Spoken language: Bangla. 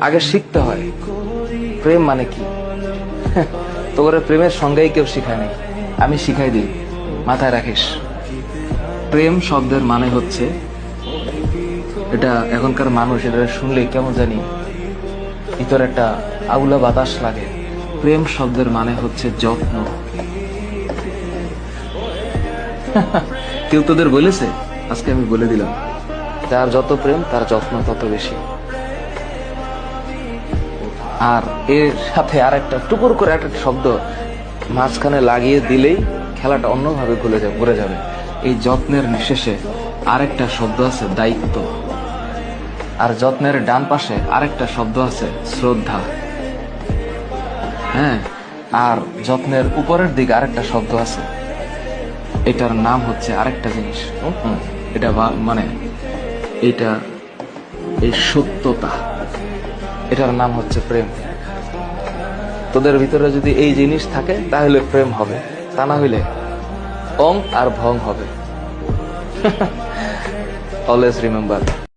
আগে শিখতে হয় প্রেম মানে কি। তোর প্রেমের সঙ্গেই কেউ শিখায় নাই, আমি শিখাই দিই, মাথায় রাখিস। প্রেম শব্দের মানে হচ্ছে, এটা এখনকার মানুষ এটা শুনলে কেমন জানি ভিতরে একটা আউলা বাতাস লাগে। প্রেম শব্দের মানে হচ্ছে যত্ন। কেউ তোদের বলেছে? আজকে আমি বলে দিলাম, যার যত প্রেম তার যত্ন তত বেশি। আর এর সাথে আর একটা টুকুর করে একটা শব্দ মাঝখানে লাগিয়ে দিলেই খেলাটা অন্যভাবে ঘুরে যাবে। এই যত্নের শেষে আরেকটা শব্দ আছে দায়িত্ব, আর যত্নের ডান পাশে আরেকটা শব্দ আছে শ্রদ্ধা। হ্যাঁ, আর যত্নের উপরের দিকে আরেকটা শব্দ আছে, এটার নাম হচ্ছে আরেকটা জিনিস। এটা মানে এটা এই সত্যতা, এটার নাম হচ্ছে প্রেম। তোদের ভিতরে যদি এই জিনিস থাকে তাহলে প্রেম হবে, তা না হইলে অং আর ভং হবে। Always remember.